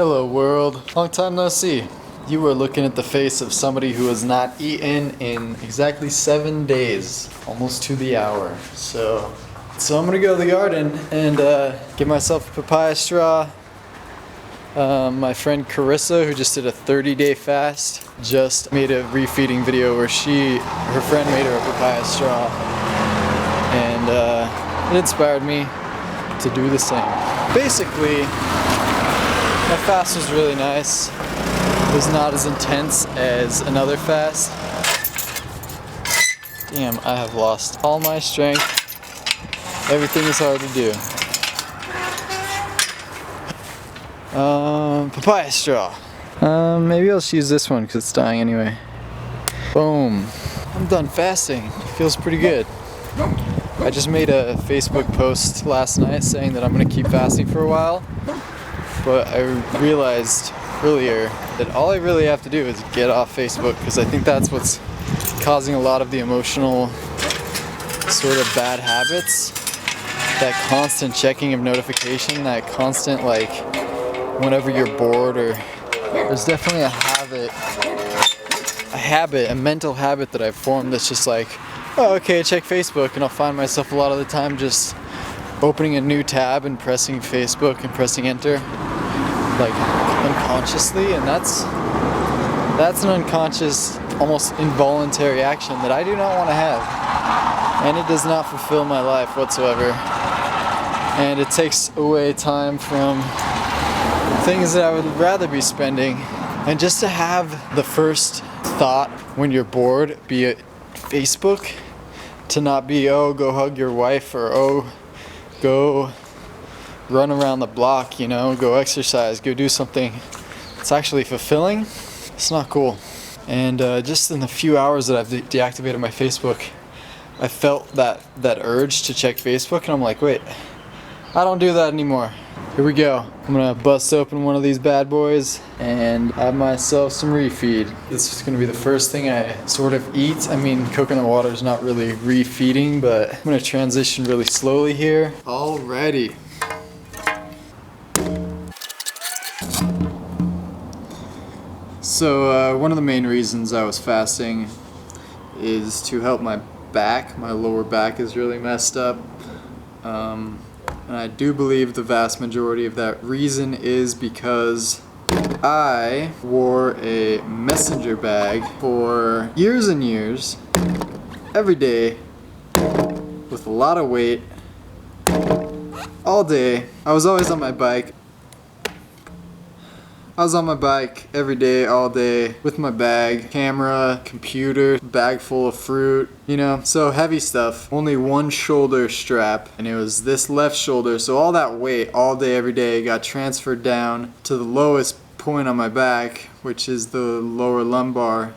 Hello world, long time no see. You are looking at the face of somebody who has not eaten in exactly 7 days, almost to the hour. So I'm gonna go to the garden and get myself a papaya straw. My friend Carissa, who just did a 30-day fast, just made a refeeding video where her friend made her a papaya straw, and it inspired me to do the same. Basically, my fast was really nice. It was not as intense as another fast. Damn, I have lost all my strength. Everything is hard to do. Papaya straw. Maybe I'll just use this one because it's dying anyway. Boom. I'm done fasting. It feels pretty good. I just made a Facebook post last night saying that I'm gonna keep fasting for a while. But I realized earlier that all I really have to do is get off Facebook, because I think that's what's causing a lot of the emotional sort of bad habits. That constant checking of notification, that constant, like, whenever you're bored, or there's definitely a mental habit that I've formed that's just like, oh, okay, check Facebook, and I'll find myself a lot of the time just opening a new tab and pressing Facebook and pressing enter, like unconsciously, and that's an unconscious, almost involuntary action that I do not want to have, and it does not fulfill my life whatsoever, and it takes away time from things that I would rather be spending. And just to have the first thought when you're bored be it Facebook, to not be, oh, go hug your wife, or oh, go run around the block, you know, go exercise, go do something it's actually fulfilling, it's not cool. And just in the few hours that I've deactivated my Facebook, I felt that urge to check Facebook, and I'm like, wait, I don't do that anymore. Here we go. I'm gonna bust open one of these bad boys and have myself some refeed. This is gonna be the first thing I sort of eat. I mean, coconut water is not really refeeding, but I'm gonna transition really slowly here. Alrighty. So one of the main reasons I was fasting is to help my back. My lower back is really messed up. And I do believe the vast majority of that reason is because I wore a messenger bag for years and years, every day, with a lot of weight, all day. I was always on my bike. I was on my bike every day, all day, with my bag, camera, computer, bag full of fruit, you know, so heavy stuff. Only one shoulder strap, and it was this left shoulder, so all that weight all day, every day got transferred down to the lowest point on my back, which is the lower lumbar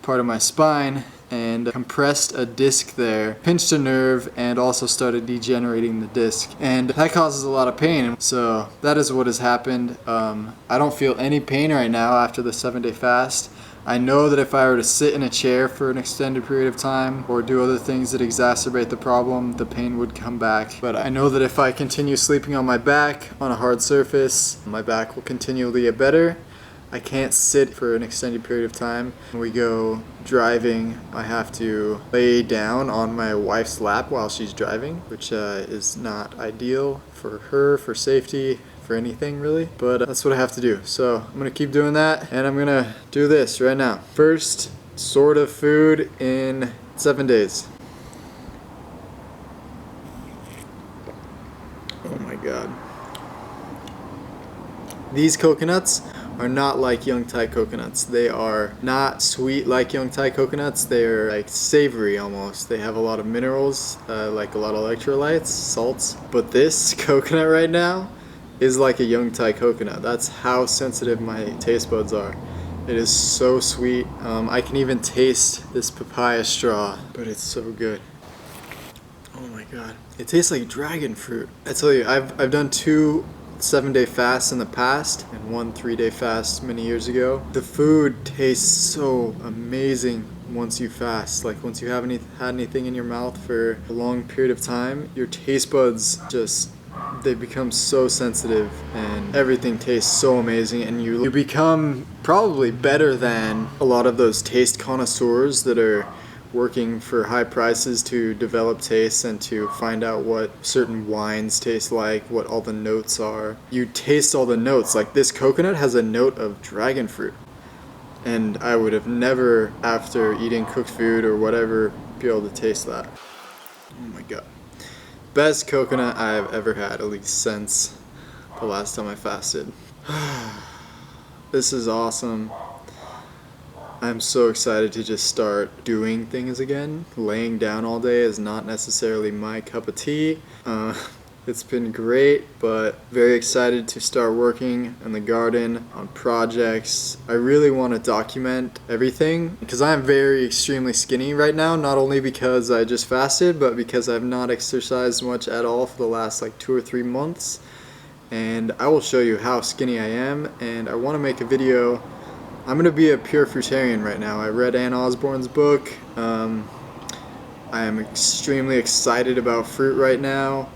part of my spine, and compressed a disc there, pinched a nerve, and also started degenerating the disc, and that causes a lot of pain. So that is what has happened. I don't feel any pain right now after the 7-day fast. I know that if I were to sit in a chair for an extended period of time or do other things that exacerbate the problem, the pain would come back. But I know that if I continue sleeping on my back on a hard surface, my back will continually get better. I can't sit for an extended period of time. When we go driving, I have to lay down on my wife's lap while she's driving, which is not ideal for her, for safety, for anything really. But that's what I have to do. So I'm gonna keep doing that, and I'm gonna do this right now. First sort of food in 7 days. Oh my God. These coconuts are not like young Thai coconuts. They are not sweet like young Thai coconuts. They're like savory almost. They have a lot of minerals, like a lot of electrolytes, salts. But this coconut right now is like a young Thai coconut. That's how sensitive my taste buds are. It is so sweet. I can even taste this papaya straw, but it's so good. Oh my God. It tastes like dragon fruit. I tell you, I've done 2 7-day fasts in the past and 1 3-day fast many years ago. The food tastes so amazing once you fast. Like once you haven't had anything in your mouth for a long period of time, your taste buds just they become so sensitive and everything tastes so amazing, and you become probably better than a lot of those taste connoisseurs that are working for high prices to develop tastes and to find out what certain wines taste like, what all the notes are. You taste all the notes. Like this coconut has a note of dragon fruit, and I would have never, after eating cooked food or whatever, be able to taste that. Oh my god. Best coconut I've ever had, at least since the last time I fasted. This is awesome. I'm so excited to just start doing things again. Laying down all day is not necessarily my cup of tea. It's been great, but very excited to start working in the garden on projects. I really want to document everything because I'm very extremely skinny right now, not only because I just fasted, but because I've not exercised much at all for the last like 2 or 3 months. And I will show you how skinny I am, and I want to make a video. I'm going to be a pure fruitarian right now. I read Ann Osborne's book. I am extremely excited about fruit right now,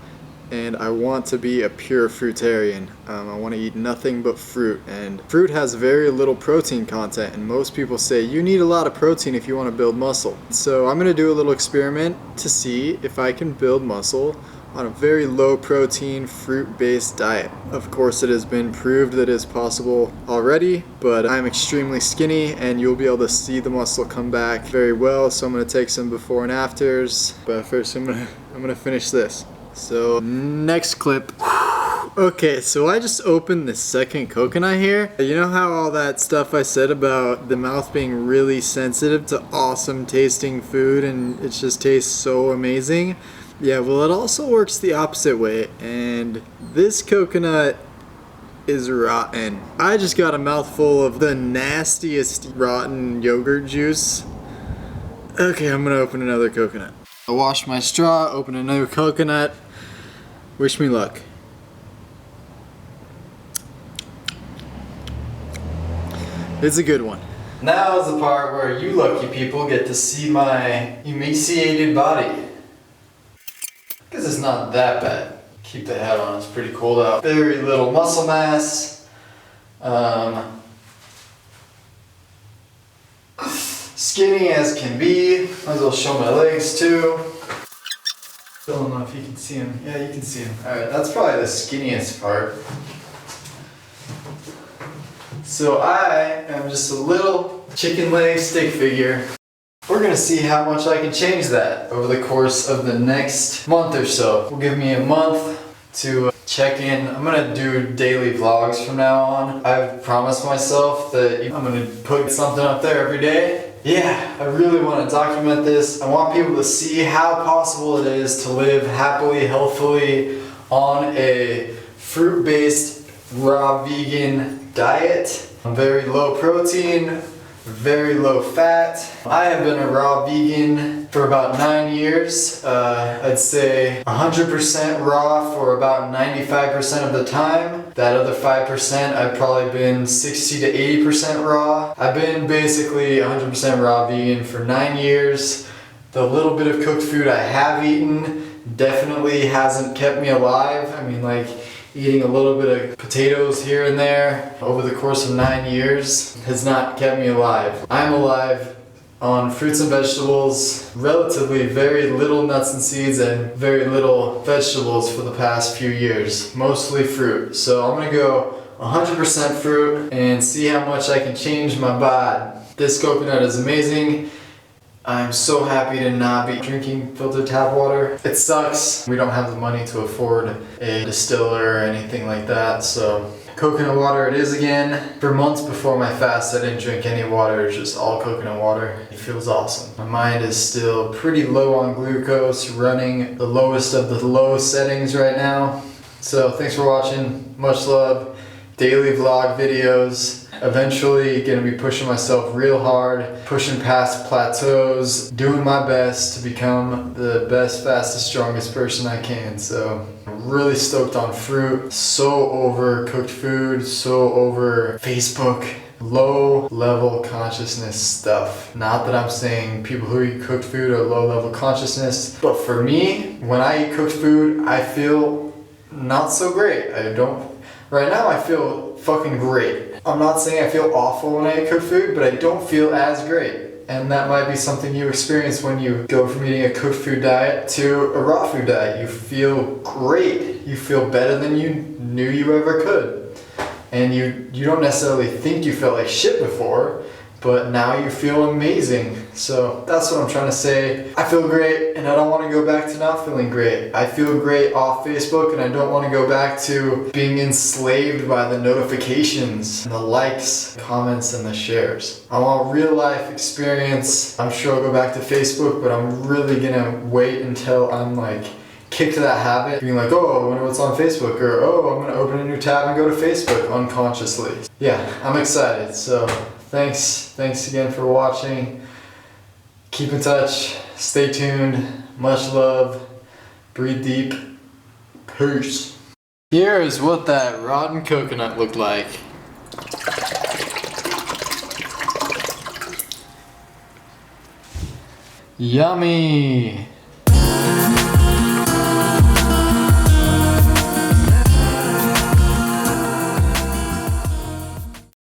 and I want to be a pure fruitarian. I want to eat nothing but fruit, and fruit has very little protein content, and most people say you need a lot of protein if you want to build muscle. So I'm going to do a little experiment to see if I can build muscle on a very low protein fruit-based diet. Of course, it has been proved that it is possible already, but I'm extremely skinny and you'll be able to see the muscle come back very well. So I'm going to take some before and afters, but first I'm gonna finish this. So next clip. Okay, so I just opened the second coconut here. You know how all that stuff I said about the mouth being really sensitive to awesome tasting food and it just tastes so amazing? Yeah, well, it also works the opposite way, and this coconut is rotten. I just got a mouthful of the nastiest rotten yogurt juice. Okay, I'm gonna open another coconut. I wash my straw, open another coconut. Wish me luck. It's a good one. Now is the part where you lucky people get to see my emaciated body. Because it's not that bad. Keep the hat on, it's pretty cold out. Very little muscle mass. Skinny as can be. Might as well show my legs too. Don't know if you can see them. Yeah, you can see them. Alright, that's probably the skinniest part. So I am just a little chicken leg stick figure. We're gonna see how much I can change that over the course of the next month or so. Will give me a month to check in. I'm gonna do daily vlogs from now on. I've promised myself that I'm gonna put something up there every day. Yeah, I really want to document this. I want people to see how possible it is to live happily, healthfully on a fruit-based, raw vegan diet. Very low protein, very low fat. I have been a raw vegan for about 9 years. I'd say 100% raw for about 95% of the time. That other 5%, I've probably been 60 to 80% raw. I've been basically 100% raw vegan for 9 years. The little bit of cooked food I have eaten definitely hasn't kept me alive. I mean, like, eating a little bit of potatoes here and there over the course of 9 years has not kept me alive. I'm alive on fruits and vegetables, relatively very little nuts and seeds and very little vegetables for the past few years, mostly fruit. So I'm gonna go 100% fruit and see how much I can change my bod. This coconut is amazing. I'm so happy to not be drinking filtered tap water. It sucks. We don't have the money to afford a distiller or anything like that, so coconut water it is again. For months before my fast, I didn't drink any water, just all coconut water. It feels awesome. My mind is still pretty low on glucose, running the lowest of the low settings right now. So thanks for watching. Much love. Daily vlog videos. Eventually gonna be pushing myself real hard, pushing past plateaus, doing my best to become the best, fastest, strongest person I can. So I'm really stoked on fruit. So over cooked food, so over Facebook. Low level consciousness stuff. Not that I'm saying people who eat cooked food are low level consciousness, but for me, when I eat cooked food, I feel not so great. Right now I feel fucking great. I'm not saying I feel awful when I eat cooked food, but I don't feel as great. And that might be something you experience when you go from eating a cooked food diet to a raw food diet. You feel great. You feel better than you knew you ever could. And you don't necessarily think you felt like shit before, but now you feel amazing. So that's what I'm trying to say. I feel great and I don't want to go back to not feeling great. I feel great off Facebook and I don't want to go back to being enslaved by the notifications and the likes, comments, and the shares. I want real life experience. I'm sure I'll go back to Facebook, but I'm really gonna wait until I'm like kicked to that habit, being like, oh, I wonder what's on Facebook, or oh, I'm gonna open a new tab and go to Facebook unconsciously. Yeah, I'm excited. So thanks again for watching. Keep in touch, stay tuned, much love, breathe deep, peace. Here's what that rotten coconut looked like. Yummy!